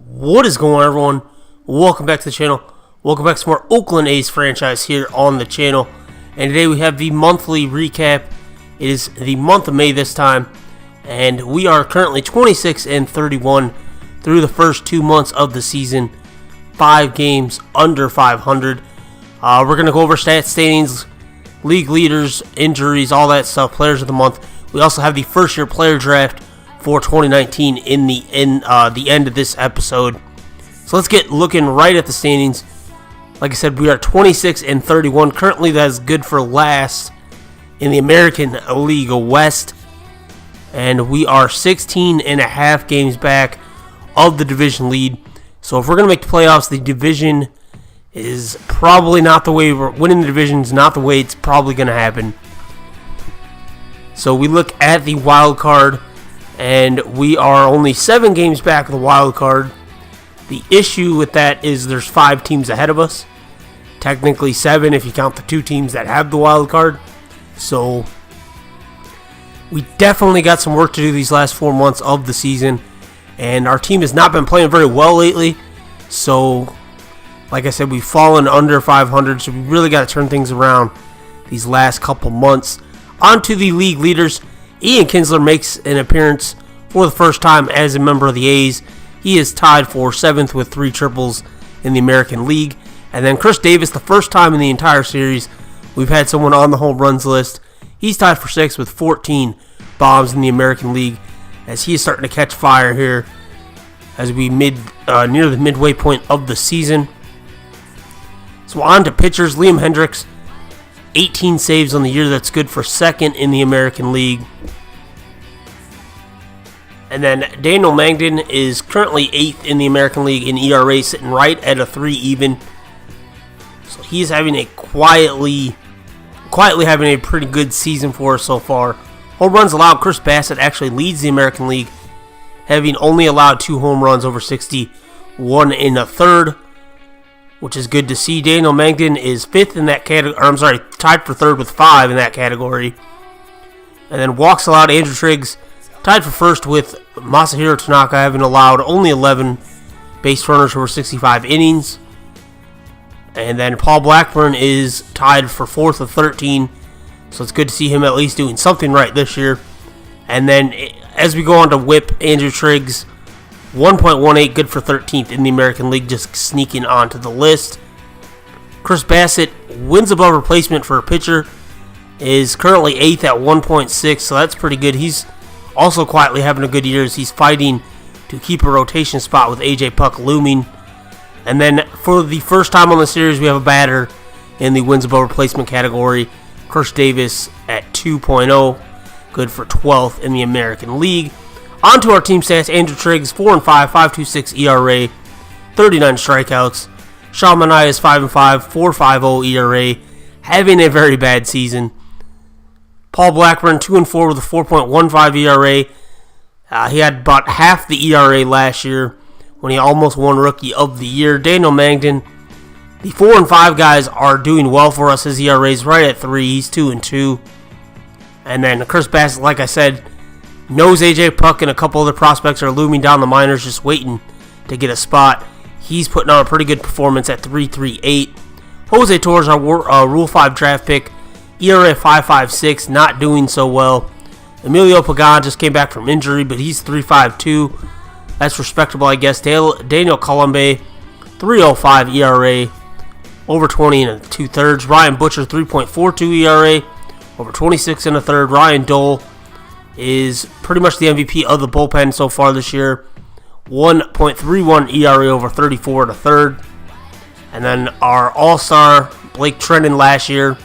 What is going on, everyone? Welcome back to the channel. Welcome back to more Oakland A's franchise here on the channel. And today we have the monthly recap. It is the month of May this time, and we are currently 26-31 through the first 2 months of the season. 5 games under 500. We're going to go over stats, standings, league leaders, injuries, all that stuff, players of the month. We also have the first year player draft for 2019 in the end of this episode. So let's get looking right at the standings. Like I said, we are 26-31. Currently, that is good for last in the American League West. And we are 16.5 games back of the division lead. So if we're going to make the playoffs, the division is probably not the way winning the division is not the way it's probably going to happen. So we look at the wild card, and we are only 7 games back of the wild card. The issue with that is there's 5 teams ahead of us. Technically 7 if you count the 2 teams that have the wild card. So we definitely got some work to do these last 4 months of the season. And our team has not been playing very well lately. So, like I said, we've fallen under 500. So we really got to turn things around these last couple months. On to the league leaders. Ian Kinsler makes an appearance for the first time as a member of the A's. He is tied for 7th with 3 triples in the American League. And then Chris Davis, the first time in the entire series we've had someone on the home runs list. He's tied for 6th with 14 bombs in the American League, as he is starting to catch fire here as we near the midway point of the season. So on to pitchers. Liam Hendriks, 18 saves on the year. That's good for 2nd in the American League. And then Daniel Mangden is currently 8th in the American League in ERA, sitting right at a 3 even. So he's having a quietly having a pretty good season for us so far. Home runs allowed, Chris Bassett actually leads the American League, having only allowed 2 home runs over 60, 1 in a third, which is good to see. Daniel Mangden is 5th in that category, tied for 3rd with 5 in that category. And then walks allowed, Andrew Triggs tied for 1st with Masahiro Tanaka, having allowed only 11 base runners over 65 innings. And then Paul Blackburn is tied for 4th with 13. So it's good to see him at least doing something right this year. And then as we go on to whip, Andrew Triggs, 1.18, good for 13th in the American League, just sneaking onto the list. Chris Bassett, wins above replacement for a pitcher, is currently 8th at 1.6, so that's pretty good. He's also quietly having a good year as he's fighting to keep a rotation spot with AJ Puck looming. And then for the first time on the series, we have a batter in the wins above replacement category. Chris Davis at 2.0, good for 12th in the American League. On to our team stats. Andrew Triggs, 4-5, 5.26 ERA, 39 strikeouts. Sean Manaea is 5-5, 4.50 ERA, having a very bad season. Paul Blackburn, 2-4 with a 4.15 ERA. He had about half the ERA last year when he almost won Rookie of the Year. Daniel Mangden, the 4-5 guys are doing well for us. His ERA is right at 3. He's 2-2. And then Chris Bassett, like I said, knows AJ Puck and a couple other prospects are looming down the minors, just waiting to get a spot. He's putting on a pretty good performance at 3.38. Jose Torres, our Rule 5 draft pick, ERA 5.56, not doing so well. Emilio Pagan just came back from injury, but he's 3.52. That's respectable, I guess. Daniel Colombe, 3.05 ERA, over 20 and 2/3. Ryan Butcher, 3.42 ERA, over 26 and 1/3. Ryan Dole is pretty much the MVP of the bullpen so far this year. 1.31 ERA over 34 and 1/3. And then our all-star, Blake Treinen, last year,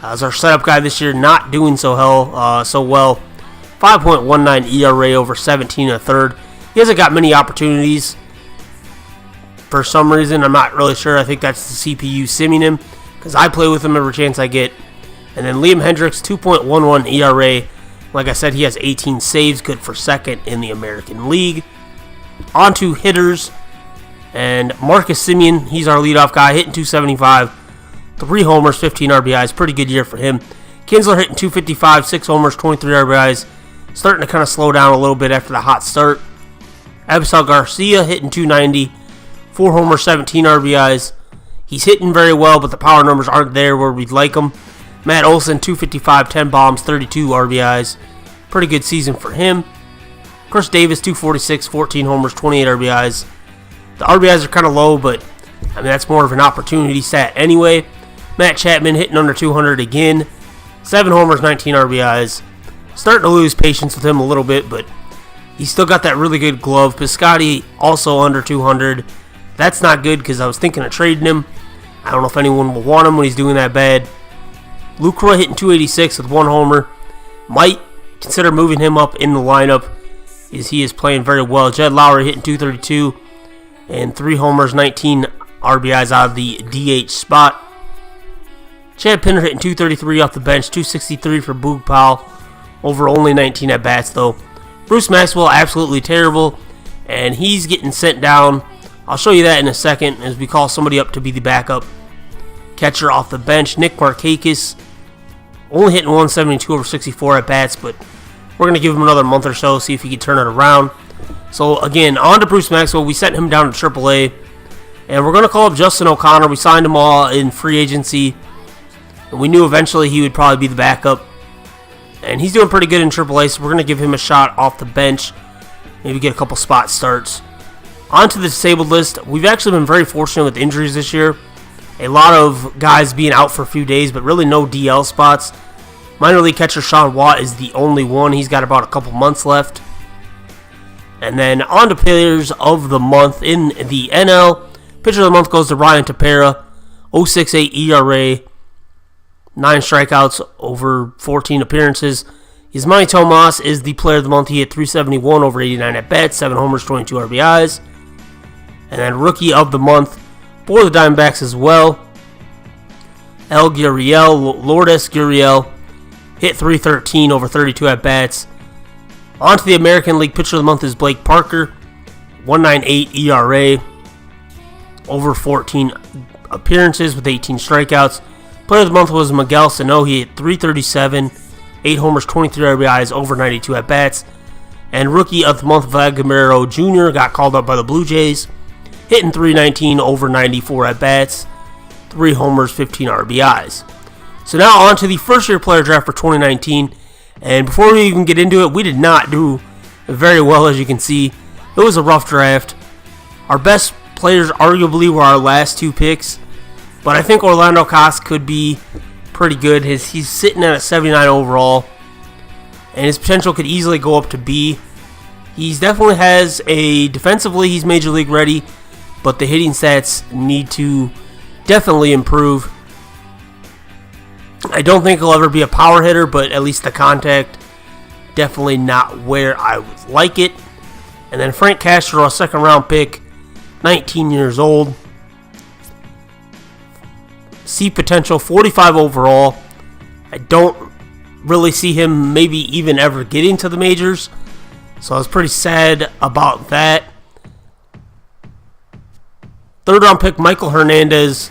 as our setup guy this year, not doing so well. 5.19 ERA over 17 and 1/3. He hasn't got many opportunities for some reason. I'm not really sure. I think that's the CPU simming him, because I play with him every chance I get. And then Liam Hendriks, 2.11 ERA. Like I said, he has 18 saves, good for 2nd in the American League. On to hitters. And Marcus Semien, he's our leadoff guy, hitting 275. 3 homers, 15 RBIs. Pretty good year for him. Kinsler hitting 255, 6 homers, 23 RBIs. Starting to kind of slow down a little bit after the hot start. Avisal Garcia hitting 290, 4 homers, 17 RBIs. He's hitting very well, but the power numbers aren't there where we'd like them. Matt Olson, 255, 10 bombs, 32 RBIs. Pretty good season for him. Chris Davis, 246, 14 homers, 28 RBIs. The RBIs are kind of low, but I mean that's more of an opportunity stat anyway. Matt Chapman hitting under 200 again. 7 homers, 19 RBIs. Starting to lose patience with him a little bit, but he's still got that really good glove. Piscotty also under 200. That's not good because I was thinking of trading him. I don't know if anyone will want him when he's doing that bad. Lucroy hitting 286 with 1 homer. Might consider moving him up in the lineup as he is playing very well. Jed Lowry hitting 232 and 3 homers, 19 RBIs out of the DH spot. Chad Pinder hitting 233 off the bench, 263 for Boog Powell. Over only 19 at bats though. Bruce Maxwell absolutely terrible, and he's getting sent down. I'll show you that in a second as we call somebody up to be the backup catcher off the bench. Nick Markakis only hitting 172 over 64 at bats, but we're going to give him another month or so, see if he can turn it around. So again, on to Bruce Maxwell. We sent him down to AAA, and we're going to call up Justin O'Connor. We signed him all in free agency, and we knew eventually he would probably be the backup. And he's doing pretty good in AAA, so we're going to give him a shot off the bench, maybe get a couple spot starts. On to the disabled list. We've actually been very fortunate with injuries this year. A lot of guys being out for a few days, but really no DL spots. Minor league catcher Sean Watt is the only one. He's got about a couple months left. And then on to players of the month in the NL. Pitcher of the month goes to Ryan Tepera. 0.68 ERA. 9 strikeouts over 14 appearances. Yasmani Tomas is the player of the month. He hit 371 over 89 at bats. 7 homers, 22 RBIs. And then rookie of the month for the Diamondbacks as well. Lourdes Gurriel hit 313 over 32 at bats. On to the American League pitcher of the month is Blake Parker. 1.98 ERA over 14 appearances with 18 strikeouts. Player of the month was Miguel Sano. He hit 337, 8 homers, 23 RBIs over 92 at bats. And rookie of the month Vladimir Jr. got called up by the Blue Jays. Hitting 319 over 94 at bats, 3 homers, 15 RBIs. So now on to the first year player draft for 2019. And before we even get into it, we did not do very well, as you can see. It was a rough draft. Our best players arguably were our last 2 picks. But I think Orlando Cox could be pretty good. He's sitting at a 79 overall. And his potential could easily go up to B. He definitely has a... Defensively, he's major league ready. But the hitting stats need to definitely improve. I don't think he'll ever be a power hitter, but at least the contact, definitely not where I would like it. And then Frank Castro, a 2nd round pick, 19 years old. See potential, 45 overall. I don't really see him maybe even ever getting to the majors. So I was pretty sad about that. 3rd round pick, Michael Hernandez,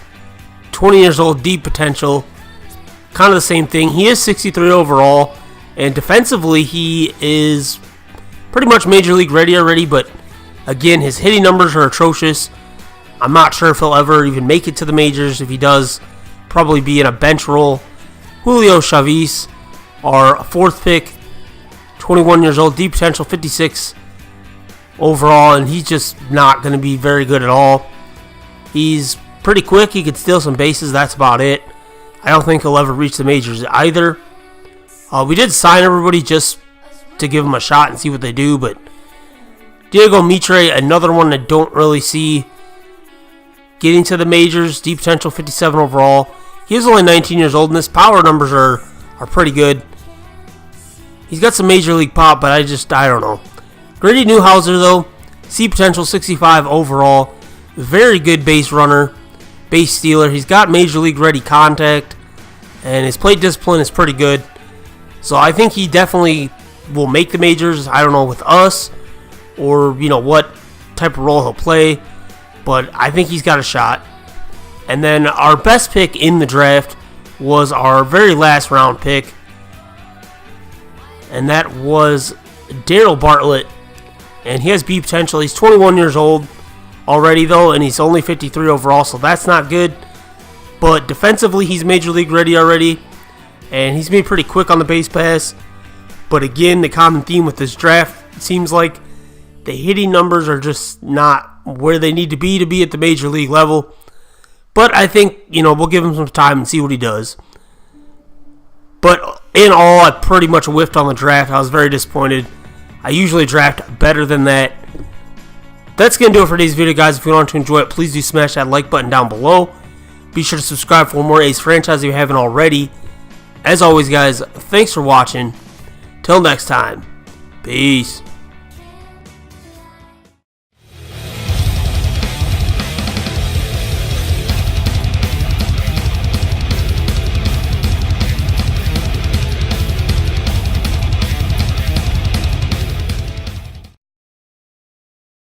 20 years old, deep potential. Kind of the same thing. He is 63 overall, and defensively he is pretty much major league ready already, but again, his hitting numbers are atrocious. I'm not sure if he'll ever even make it to the majors. If he does, probably be in a bench role. Julio Chavez, our 4th pick, 21 years old, deep potential, 56 overall, and he's just not going to be very good at all. He's pretty quick. He could steal some bases. That's about it. I don't think he'll ever reach the majors either. We did sign everybody just to give them a shot and see what they do, but Diego Mitre, another one that don't really see getting to the majors. Deep potential, 57 overall. He is only 19 years old, and his power numbers are pretty good. He's got some major league pop, but I don't know. Grady Newhouser, though, see potential, 65 overall. Very good base runner, base stealer. He's got major league ready contact, and his plate discipline is pretty good. So I think he definitely will make the majors. I don't know with us or what type of role he'll play, but I think he's got a shot. And then our best pick in the draft was our very last round pick, and that was Darryl Bartlett, and he has B potential. He's 21 years old already, though, and he's only 53 overall, so that's not good. But defensively, he's major league ready already, and he's been pretty quick on the base pass. But again, the common theme with this draft, it seems like the hitting numbers are just not where they need to be at the major league level. But I think, we'll give him some time and see what he does. But in all, I pretty much whiffed on the draft. I was very disappointed. I usually draft better than that. That's going to do it for today's video, guys. If you want to enjoy it, please do smash that like button down below. Be sure to subscribe for more Ace franchise if you haven't already. As always, guys, thanks for watching. Till next time, peace.